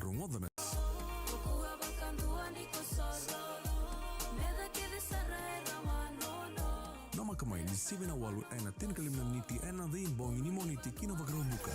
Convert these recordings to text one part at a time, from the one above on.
Rungodana. Nama kamay ni Sivina Walu ena tin kalimna niti ena the bong ini moniti kino bagrumuka.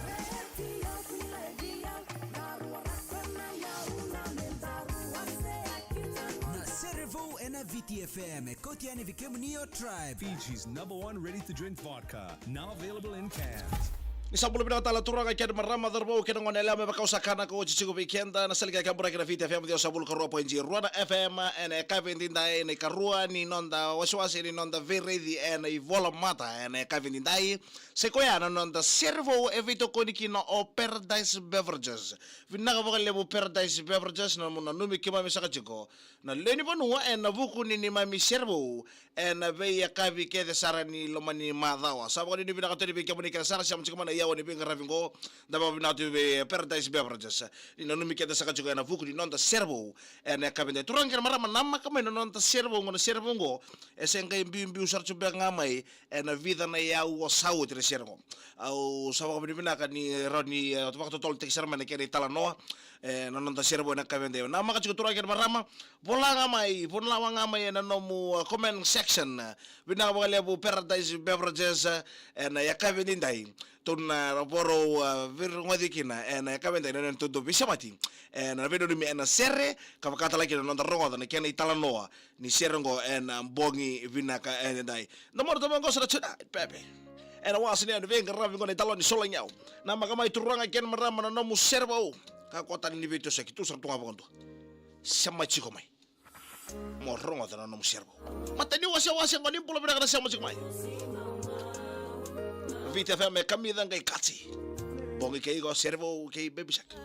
Na Sere Vou ena VitiFM kotiane vikemnio tribe. Fiji's #1 ready-to-drink vodka, now available in cans. Isang puluh pinatala turang kaya marama darbo kaya ngon elame bakausakana ko chichigo weekenda na salga kabura kina VitiFM dio sabul karua poinji ruana FM ene kavendindai ene karua ni nonda waswasi ni nonda veredi ene ivola mata ene kavendindai sekoya nonda servo evito koniki no o Paradise Beverages vinaga lebo Paradise Beverages na muna numi kima misaka chiko na leni bonua ene vuku ni mami servo ene veya kavi kede sarani lomani madawa sababu ni vinaga tori vika monika sara siya mchikama yawa ni binga ravingo daba binatu be Paradise Beverages ina numi keda saka juga na vuku ni nonda servo ene kabende turangir marama nama kama ina nonda servo ngono servo ngo esenga imbi usar chuba ngamai ena vida na yawa o sau tire servo au sababu ni binaka ni roni waktu tol tek serma ne kere tala noa na nonda servo ena kabende nama ka juga turangir marama bola ngamai ena nomu comment section binaka bakale bu Paradise Beverages ena ya kabende ndai na raporo virngodikina ena kabenda ina todo bisamati ena vedo mi ena sere kapakata lagi na rongo na kena italanoa ni serengo ena bongi vinaka ena dai nomor to mango sala chuna pepe ena wasini ena venga ravingo na italoni solanyao na makamai turanga ken marama na nomu servo ka kota ni veto sekitu sa tunga bondo sama chiko mai mo rongo na nomu servo matani wasa ngoni pulo bina kana sama chiko mai VitiFM kami dangai kati bongi kei go Sere Vou Kei baby shark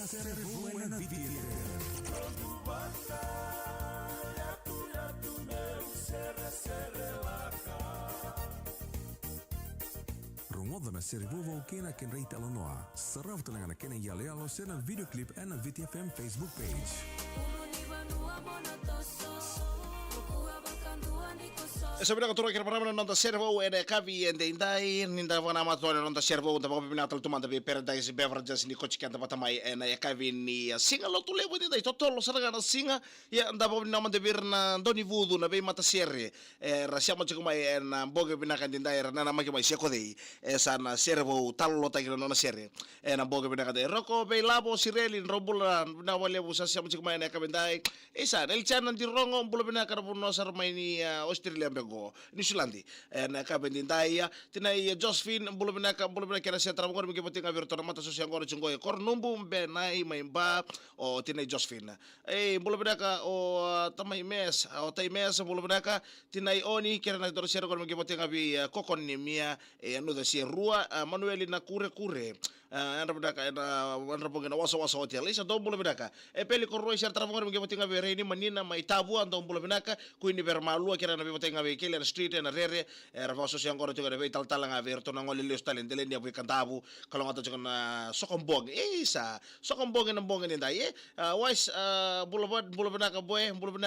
Sere Vou ena VitiFM. Pronto batalha, tu meu, Sere, Sere lá. na Sere Vou Kei na ken reita lonoa. Sarau telanga na ken yale alo sena videoclip en na VitiFM Facebook page. Sabina katura kira parama nonta Sere Vou ene kavi ende indai ninda wana matone nonta Sere Vou nta papi pinatal tumanda be Beverages Beverages ni kochi kanta patamai ene kavi ni singa lo tule bo dai totolo saranga na singa ya nda papi namande birna doni vudu na be mata Sere rasiamo chikumai en boge binaka ndai na maki mai seko dei sana Sere Vou tallo ta kira nona Sere na boge binaka dei roko be labo sireli robula na wale bu sasiamo chikumai ene kavi ndai esa el chana di rongo bulo binaka buno sarmai ni Australia go New Zealand na kabendindaya tinai Josephine bulubinaka kena sentra ngor mike potinga virtual mata sosial ngor chungo e kor numbu mbe nai maimba o tinai Josephine bulubinaka o tamai mes o tai mes bulubinaka tinai oni kena na dor sero ngor mike potinga bi kokon ni mia no da si rua Manuel na kure anda bedaka anda pogena waso hotel isa dom bulubinaka peli koroi ser tra ngor mike potinga bi reini manina mai tabu ando bulubinaka kuini bermalu kena na bi potinga bi kele street na rere era vaso si ancora giocare vei talanga verto na ngoli le stalen dele ni kantabu kalau ngata jona sokombong isa sokombong na mbong ni dai wais bulubana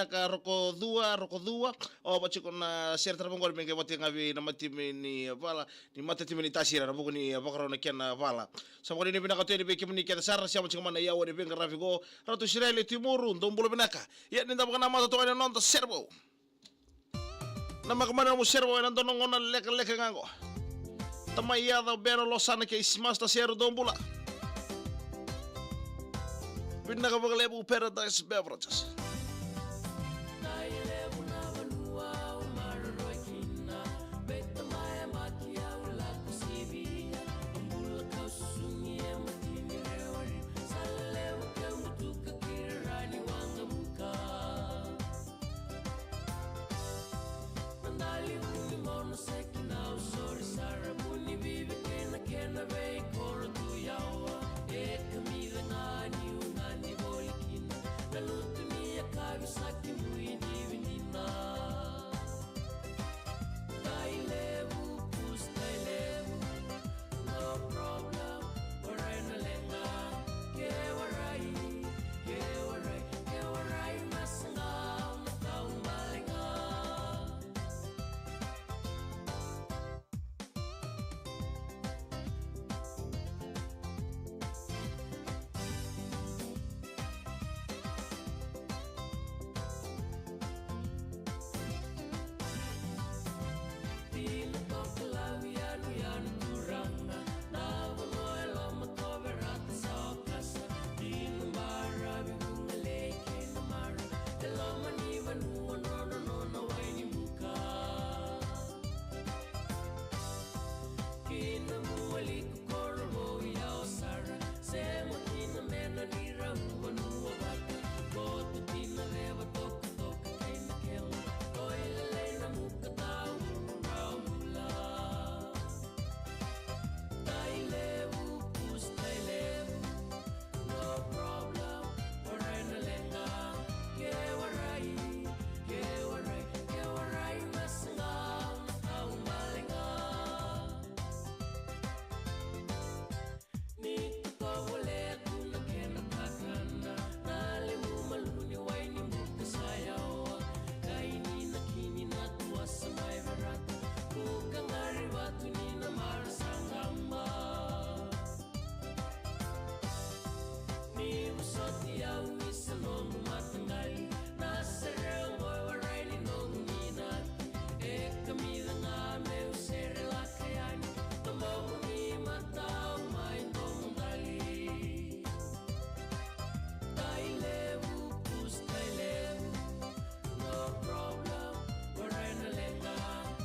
ka roko dua o bachi na ser trabongol menge bote ngavi na matimi ni vala ni matimi ni tasira na buku ni bakaro na kena vala samori ni binaka tedi be kimni keda sar siamo chingma na yawo de benga rafigo ratu sirele timuru ndom bulubana ka ya ninda bana mata to ina non Sere Vou nama kemana mo Sere Vou nando ngona leka ngango tamaya da beno losana ke ismasta Sere dombula binaka bagalebu Beverages Beverages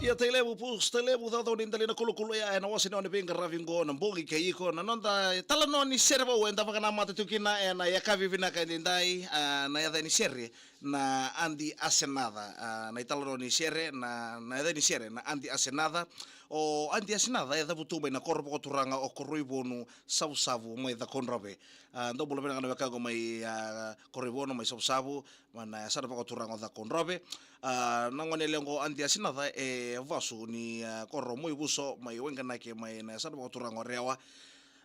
ia teilebu dado ni dalina kulu ya na wasi na benga ravingo na mbogi keiko na nonda talano ni Sere Vou enda vakana mata tukina na ya kavi vina ka ndai na ya ni Sere na andi asenada na italo ni Sere na ni Sere na andi asenada o andi asenada da butuba na korpo ko turanga o korribono sausavu mai da konrabe ndo bolo bena ngana kago mai korribono mai sausavu mana sada ko turanga da konrabe na ngone lengo andi asenada e vasu ni korro moi buso mai wenga nake mai na sada ko turanga rewa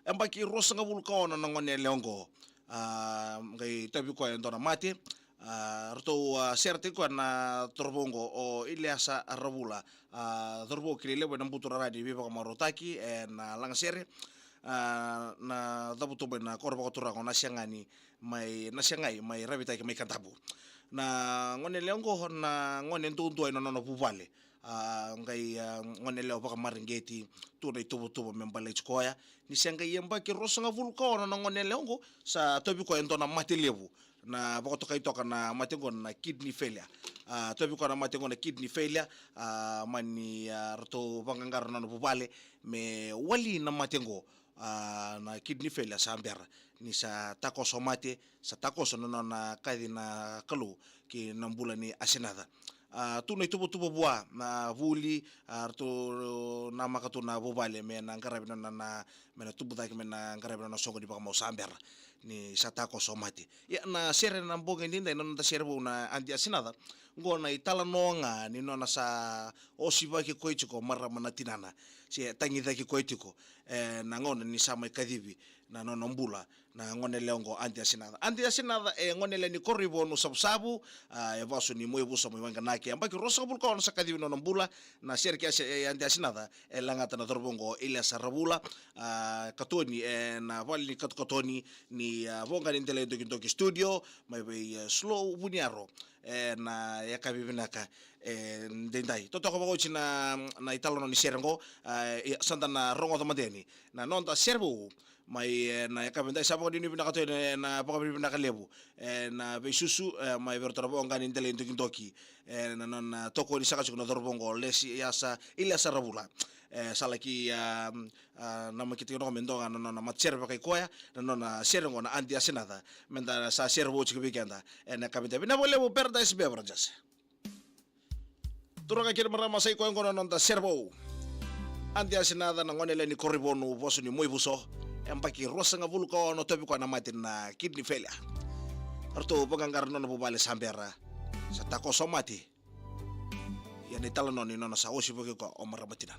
embaki rosanga vulkaona na ngone lengo ngai tabi ko ndona mate Rto serte ko na torbongo o Iliasa Arabula torbo kilele bo nambutura radi biba ko marotaki na langsere na dabuto na korba ko turango na siangani mai na siangai mai rabita ki mai kantabu na ngone leongo na ngone ntuntu ai no pupale ngai ngone leo baka maringeti tu dai tubo membale chkoya ni siangai yemba ki rosanga vulkaona na ngone leongo sa tobi ko entona matelevu na bako toka itoka na matengo na kidney failure tobi ko na matengo na kidney failure mani rto bangangar na pupale me wali na matengo na kidney failure sambera ni sa takoso mate sa takoso na kadi na kalu ki nambula ni asenada tu na tubo bua na vuli rto na makatu na pupale me na ngarabina na me na tubo dai me na ngarabina na songo di baka mau sambera ni satako somati ya na Sere na mboga ndinda ino na Sere Vou na andi asinada ngo na itala noanga ni no na sa osiba ki koitiko mara manatinana si tangida ki koitiko na ngone ni sama kadibi na no mbula na ngone leongo andi asinada e ngone le ni korribono sabsabu ya vaso ni moyo buso mo wanga naki ambaki rosa bul ko sa kadibi no mbula na Sere ki andi asinada e langata na torbongo Iliasa Arabula katoni na vali katoni ni vonga ni tele doki studio mai slow buniaro na yakabibinaka ndendai toto ko bagochi na italo no ni Serengo sanda na rongo to madeni na nonta Sere Vou mai na yakabindai sabo ni binaka to na baka binaka lebu na besusu mai vertora vonga ni tele doki na non toko ni saka no dorbongo lesi yasa Iliasa Arabula salaki nama kita no mendonga no na matser ba kai koya no na Serengo na andi asenada menda sa Sere Vou chiki weekenda na kabinda bina bole Beverages Beverages turanga kira marama sai ko ngono no Sere Vou andi asenada na ngone le ni korribono boso ni moi buso empaki rosanga vulko no tobi ko na matin na kidney failure arto bangangar no bubale sambera sa tako somati ya ni talo no ni no sa osi boke ko o maramatina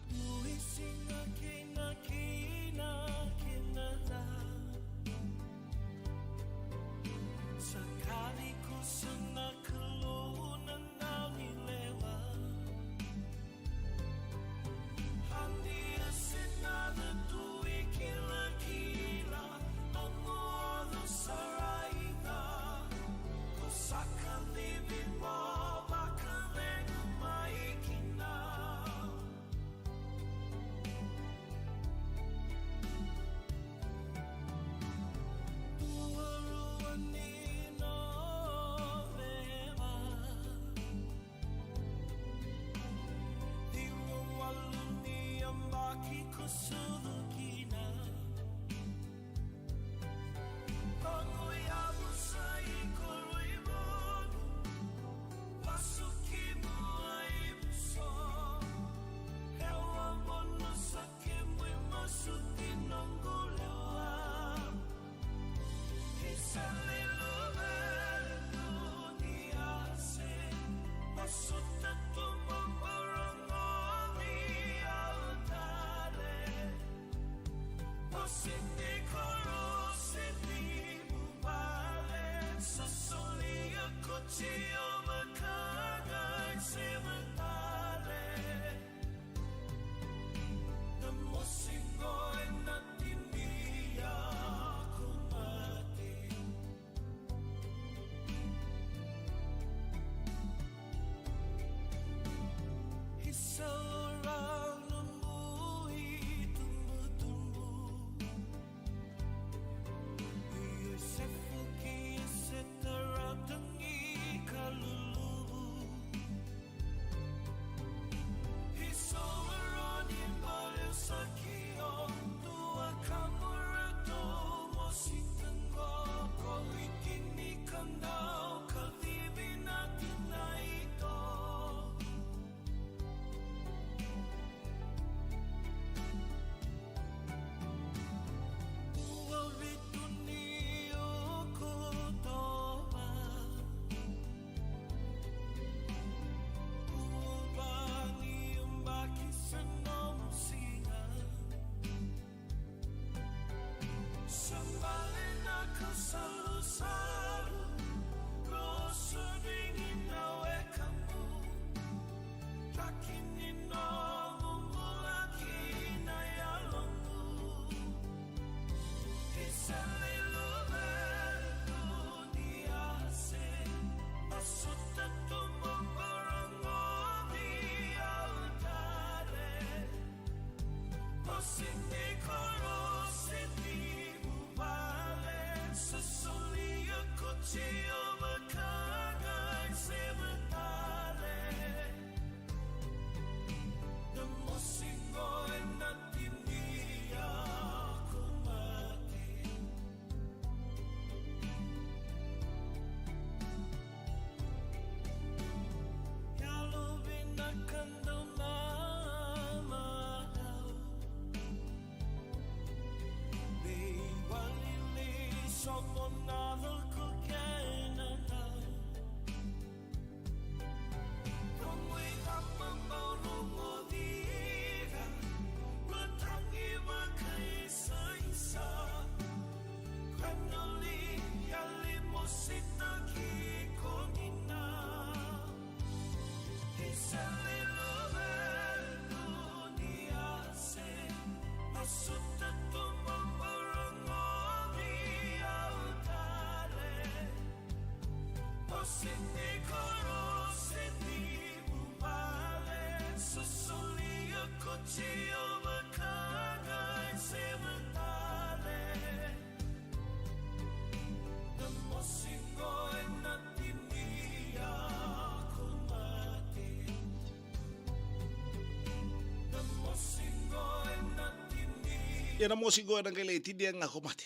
Ia na mosi goe na kele tidia nga komate.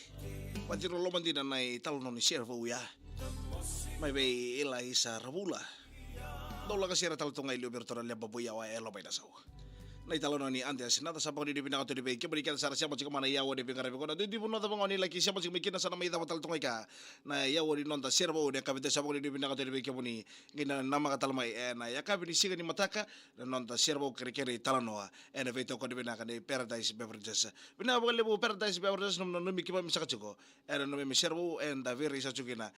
Patiro loman dina nai talo no ni Sere Vou ya. Mai bei ila isa rabula. Dola ka sira talo tonga ilio bertora lia babuya wa elo bai dasau. Nai talo no ni ante asinata sa pagdi dipina ka to dibe ke berikan sara siapa jika mana yawo de bengare ko na di puno ta ngoni laki siapa jika mikina sana mai talo tonga ka. Na yawo di nonta Sere Vou de kabite sa pagdi dipina ka to dibe ke buni ngina nama ka talmai na ya kabini siga ni mataka na nonta Sere Vou kere talo noa ena veito ko dipina ka de Paradise Beverages. Bina bo lebu Paradise Beverages no mi kiba misaka chuko. Era no mi Sere Vou enda veri sa chukina